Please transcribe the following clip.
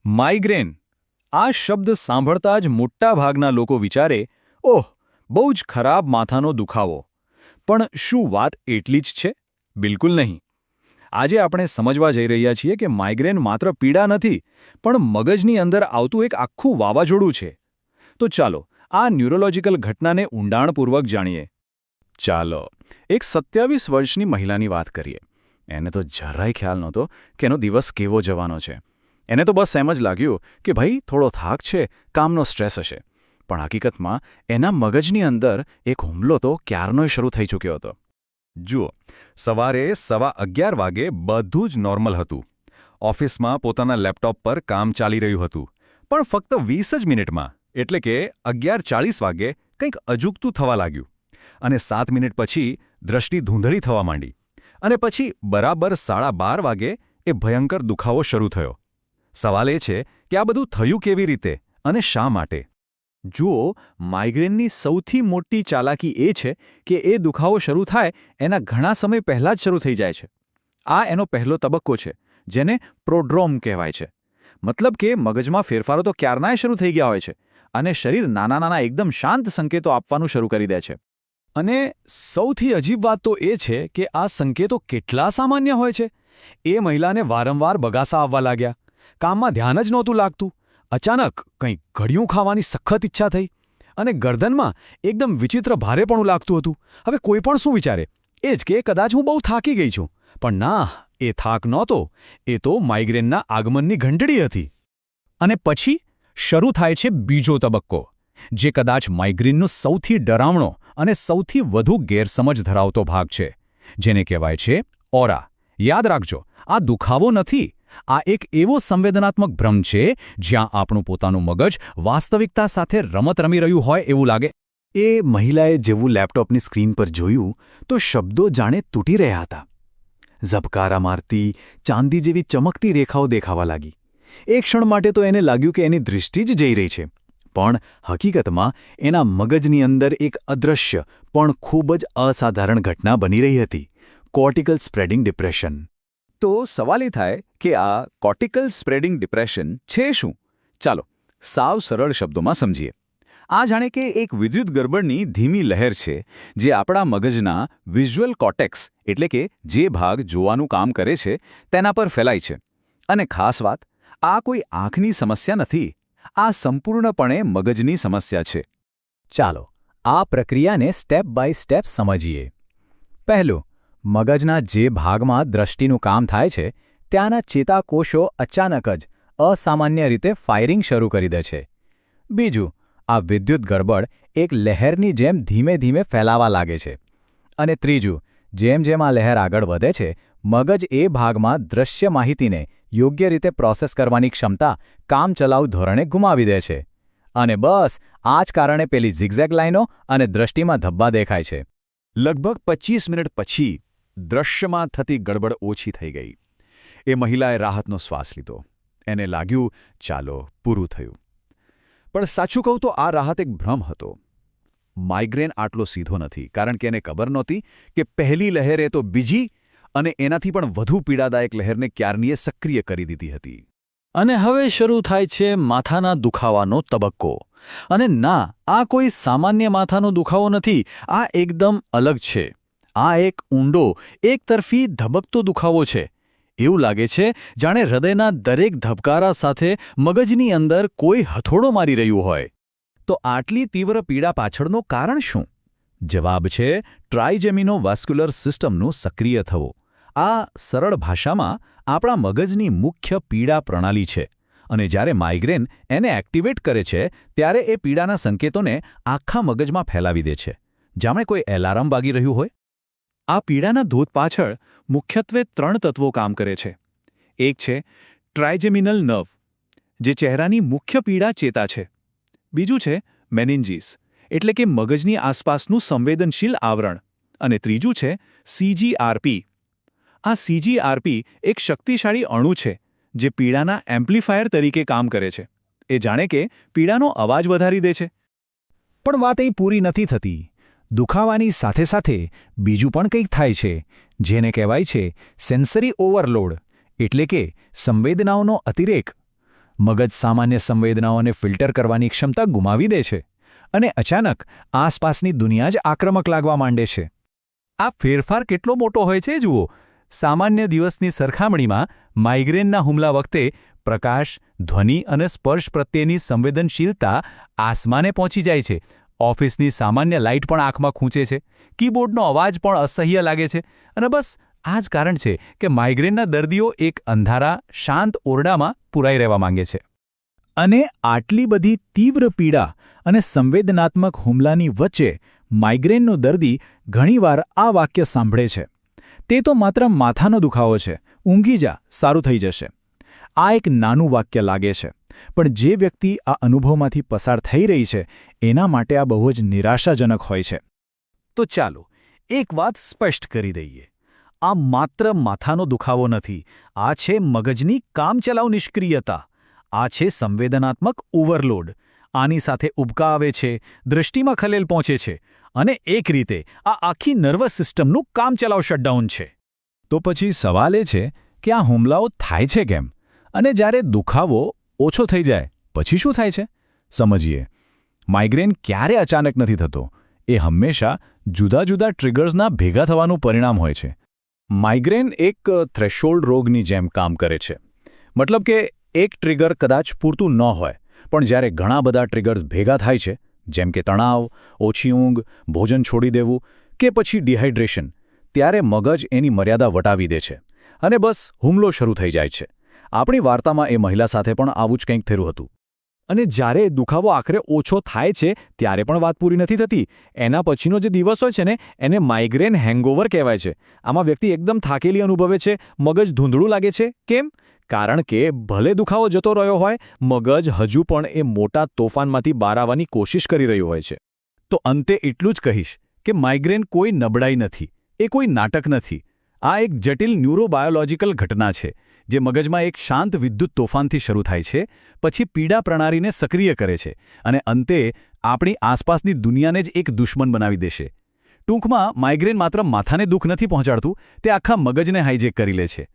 Migraine આ શબ્દ સાંભળતા જ મોટાભાગના લોકો વિચારે, ઓહ, બહુ જ ખરાબ માથાનો દુખાવો. પણ શું વાત એટલી જ છે? બિલકુલ નહીં. આજે આપણે સમજવા જઈ રહ્યા છીએ કે માઇગ્રેન માત્ર પીડા નથી, પણ મગજની અંદર આવતું એક આખું વાવાઝોડું છે. તો ચાલો આ ન્યુરોલોજીકલ ઘટનાને ઊંડાણપૂર્વક જાણીએ. ચાલો એક 27 વર્ષની મહિલાની વાત કરીએ. એને તો જરાય ખ્યાલ નહોતો કે એનો દિવસ કેવો જવાનો છે. એને તો બસ એમ જ લાગ્યું કે ભાઈ થોડો થાક છે, કામનો સ્ટ્રેસ હશે. પણ હકીકતમાં એના મગજની અંદર એક હુમલો તો ક્યારનોય શરૂ થઈ ચૂક્યો હતો. જુઓ, સવારે 11:15 વાગે બધું જ નોર્મલ હતું. ઓફિસમાં પોતાના લેપટોપ પર કામ ચાલી રહ્યું હતું. પણ ફક્ત 20 જ મિનિટમાં, એટલે કે 11:40 વાગે કંઈક અજુગતું થવા લાગ્યું. અને 7 મિનિટ પછી દ્રષ્ટિ ધૂંધળી થવા માંડી. અને પછી બરાબર 12:30 વાગે એ ભયંકર દુખાવો શરૂ થયો. સવાલ એ છે કે આ બધું થયું કેવી રીતે અને શા માટે? જુઓ, માઇગ્રેનની સૌથી મોટી ચાલાકી એ છે કે એ દુખાવો શરૂ થાય એના ઘણા સમય પહેલાં જ શરૂ થઈ જાય છે. આ એનો પહેલો તબક્કો છે, જેને પ્રોડ્રોમ કહેવાય છે. મતલબ કે મગજમાં ફેરફારો તો ક્યારનાય શરૂ થઈ ગયા હોય છે અને શરીર નાના નાના એકદમ શાંત સંકેતો આપવાનું શરૂ કરી દે છે. અને સૌથી અજીબ વાત તો એ છે કે આ સંકેતો કેટલા સામાન્ય હોય છે. એ મહિલાને વારંવાર બગાસા આવવા લાગ્યા. કામમાં ધ્યાન જ નહોતું લાગતું. અચાનક કંઈક ગળ્યું ખાવાની સખત ઈચ્છા થઈ. અને ગરદનમાં એકદમ વિચિત્ર ભારેપણું લાગતું હતું. હવે કોઈ પણ શું વિચારે? એ જ કે કદાચ હું બહુ થાકી ગઈ છું. પણ ના, એ થાક નહોતો. એ તો માઇગ્રેનના આગમનની ઘંટડી હતી. અને પછી શરૂ થાય છે બીજો તબક્કો, જે કદાચ માઇગ્રેનનો સૌથી ડરાવણો અને સૌથી વધુ ગેરસમજ ધરાવતો ભાગ છે, જેને કહેવાય છે ઓરા. યાદ રાખજો, આ દુખાવો નથી. આ એક એવો સંવેદનાત્મક ભ્રમ છે જ્યાં આપણું પોતાનું મગજ વાસ્તવિકતા સાથે રમત રમી રહ્યું હોય એવું લાગે. એ મહિલાએ જેવું લેપટોપની સ્ક્રીન પર જોયું તો શબ્દો જાણે તૂટી રહ્યા હતા. ઝબકારા મારતી ચાંદી જેવી ચમકતી રેખાઓ દેખાવા લાગી. એક ક્ષણ માટે તો એને લાગ્યું કે એની દૃષ્ટિ જ જઈ રહી છે. પણ હકીકતમાં એના મગજની અંદર એક અદૃશ્ય પણ ખૂબ જ અસાધારણ ઘટના બની રહી હતી: કોર્ટિકલ સ્પ્રેડિંગ ડિપ્રેશન. તો સવાલ એ થાય કે આ કોર્ટિકલ સ્પ્રેડિંગ ડિપ્રેશન છે શું? ચાલો સાવ સરળ શબ્દોમાં સમજીએ. આ જાણે કે એક વિદ્યુત ગરબડની ધીમી લહેર છે જે આપણા મગજના વિઝ્યુઅલ કોર્ટેક્સ, એટલે કે જે ભાગ જોવાનું કામ કરે છે, તેના પર ફેલાય છે. અને ખાસ વાત, આ કોઈ આંખની સમસ્યા નથી. આ સંપૂર્ણપણે મગજની સમસ્યા છે. ચાલો આ પ્રક્રિયાને સ્ટેપ બાય સ્ટેપ સમજીએ. પહેલું, મગજના જે ભાગમાં દ્રષ્ટિનું કામ થાય છે ત્યાંના ચેતાકોષો અચાનક જ અસામાન્ય રીતે ફાયરિંગ શરૂ કરી દે છે. બીજું, આ વિદ્યુત ગરબડ એક લહેરની જેમ ધીમે ધીમે ફેલાવા લાગે છે. અને ત્રીજું, જેમ જેમ આ લહેર આગળ વધે છે, મગજ એ ભાગમાં દ્રશ્ય માહિતીને યોગ્ય રીતે પ્રોસેસ કરવાની ક્ષમતા કામચલાઉ ધોરણે ગુમાવી દે છે. અને બસ આ જ કારણે પેલી ઝિગઝેગ લાઈનો અને દ્રષ્ટિમાં ધબ્બા દેખાય છે. લગભગ 25 મિનિટ પછી દ્રશ્યમાં થતી ગડબડ ઓછી થઈ ગઈ. એ મહિલાએ રાહતનો શ્વાસ લીધો. એને લાગ્યું, ચાલો પૂરું થયું. પણ સાચું કહું તો આ રાહત એક ભ્રમ હતો. માઇગ્રેન આટલો સીધો નથી, કારણ કે એને ખબર નહોતી કે પહેલી લહેરે તો બીજી અને એનાથી પણ વધુ પીડાદાયક લહેરને ક્યારનીએ સક્રિય કરી દીધી હતી. અને હવે શરૂ થાય છે માથાના દુખાવાનો તબક્કો. અને ના, આ કોઈ સામાન્ય માથાનો દુખાવો નથી. આ એકદમ અલગ છે. આ એક ઊંડો, એકતરફી ધબકતો દુખાવો છે. એવું લાગે છે જાણે હૃદયના દરેક ધબકારા સાથે મગજની અંદર કોઈ હથોડો મારી રહ્યું હોય. તો આટલી તીવ્ર પીડા પાછળનું કારણ શું? જવાબ છે ટ્રાઇજેમિનો વાસ્ક્યુલર સિસ્ટમનું સક્રિય થવું. આ સરળ ભાષામાં આપણા મગજની મુખ્ય પીડા પ્રણાલી છે. અને જ્યારે માઇગ્રેન એને એક્ટિવેટ કરે છે ત્યારે એ પીડાના સંકેતોને આખા મગજમાં ફેલાવી દે છે, જાણે કોઈ એલાર્મ વાગી રહ્યું હોય. આ પીડાના ધોધ પાછળ મુખ્યત્વે 3 તત્વો કામ કરે છે. એક છે ટ્રાઇજેમિનલ નર્વ, જે ચહેરાની મુખ્ય પીડા ચેતા છે. બીજું છે મેનિન્જીસ, એટલે કે મગજની આસપાસનું સંવેદનશીલ આવરણ. અને ત્રીજું છે CGRP. આ CGRP એક શક્તિશાળી અણુ છે જે પીડાના એમ્પ્લીફાયર તરીકે કામ કરે છે. એ જાણે કે પીડાનો અવાજ વધારી દે છે. પણ વાત અહીં પૂરી નથી થતી. દુખાવાની સાથે સાથે બીજું પણ કંઈક થાય છે, જેને કહેવાય છે સેન્સરી ઓવરલોડ, એટલે કે સંવેદનાઓનો અતિરેક. મગજ સામાન્ય સંવેદનાઓને ફિલ્ટર કરવાની ક્ષમતા ગુમાવી દે છે અને અચાનક આસપાસની દુનિયા જ આક્રમક લાગવા માંડે છે. આ ફેરફાર કેટલો મોટો હોય છે જુઓ. સામાન્ય દિવસની સરખામણીમાં માઇગ્રેનના હુમલા વખતે પ્રકાશ, ધ્વનિ અને સ્પર્શ પ્રત્યેની સંવેદનશીલતા આસમાને પહોંચી જાય છે. ઓફિસની સામાન્ય લાઇટ પણ આંખમાં ખૂંચે છે, કીબોર્ડનો અવાજ પણ અસહ્ય લાગે છે અને બસ આ જ કારણ છે કે માઇગ્રેનના દર્દીઓ એક અંધારા, શાંત ઓરડામાં પુરાઈ રહેવા માંગે છે. અને આટલી બધી તીવ્ર પીડા અને સંવેદનાત્મક હુમલાની વચ્ચે માઇગ્રેનનો દર્દી ઘણીવાર આ વાક્ય સાંભળે છે, તે તો માત્ર માથાનો દુખાવો છે, ઊંઘી જા, સારું થઈ જશે. આ એક નાનું વાક્ય લાગે છે, પણ જે વ્યક્તિ આ અનુભવમાંથી પસાર થઈ રહી છે એના માટે આ બહુ જ નિરાશાજનક હોય છે. તો ચાલો એક વાત સ્પષ્ટ કરી દઈએ. આ માત્ર માથાનો દુખાવો નથી. આ છે મગજની કામચલાઉ નિષ્ક્રિયતા. આ છે સંવેદનાત્મક ઓવરલોડ. આની સાથે ઉબકા આવે છે, દૃષ્ટિમાં ખલેલ પહોંચે છે અને એક રીતે આ આખી નર્વસ સિસ્ટમનું કામચલાઉ શટડાઉન છે. તો પછી સવાલ એ છે કે આ હુમલાઓ થાય છે કેમ? અને જ્યારે દુખાવો ઓછો થઈ જાય પછી શું થાય છે? સમજીએ. માઇગ્રેન ક્યારે અચાનક નથી થતો. એ હંમેશા જુદા જુદા ટ્રિગર્સના ભેગા થવાનું પરિણામ હોય છે. માઇગ્રેન એક થ્રેશોલ્ડ રોગની જેમ કામ કરે છે. મતલબ કે એક ટ્રિગર કદાચ પૂરતું ન હોય, પણ જ્યારે ઘણા બધા ટ્રિગર્સ ભેગા થાય છે, જેમ કે તણાવ, ઓછી ઊંઘ, ભોજન છોડી દેવું કે પછી ડિહાઇડ્રેશન, ત્યારે મગજ એની મર્યાદા વટાવી દે છે અને બસ હુમલો શરૂ થઈ જાય છે. આપણી વાર્તામાં એ મહિલા સાથે પણ આવું જ કંઈક થયું હતું. અને જ્યારે દુખાવો આખરે ઓછો થાય છે ત્યારે પણ વાત પૂરી નથી થતી. એના પછીનો જે દિવસ હોય છે ને એને માઇગ્રેન હેંગઓવર કહેવાય છે. આમાં વ્યક્તિ એકદમ થાકેલી અનુભવે છે, મગજ ધૂંધળું લાગે છે. કેમ? કારણ કે ભલે દુખાવો જતો રહ્યો હોય, મગજ હજુ પણ એ મોટા તોફાનમાંથી બહાર આવવાની કોશિશ કરી રહ્યું હોય છે. તો અંતે એટલું જ કહીશ કે માઇગ્રેન કોઈ નબળાઈ નથી, એ કોઈ નાટક નથી. આ એક જટિલ ન્યુરોબાયોલોજિકલ ઘટના છે જે મગજમાં એક શાંત વિદ્યુત તોફાનથી શરૂ થાય છે, પછી પીડા પ્રણાલીને સક્રિય કરે છે અને અંતે આપણી આસપાસની દુનિયાને જ એક દુશ્મન બનાવી દેશે. ટૂંકમાં માઇગ્રેન માત્ર માથાને દુઃખ નથી પહોંચાડતું, તે આખા મગજને હાઇજેક કરી લે છે.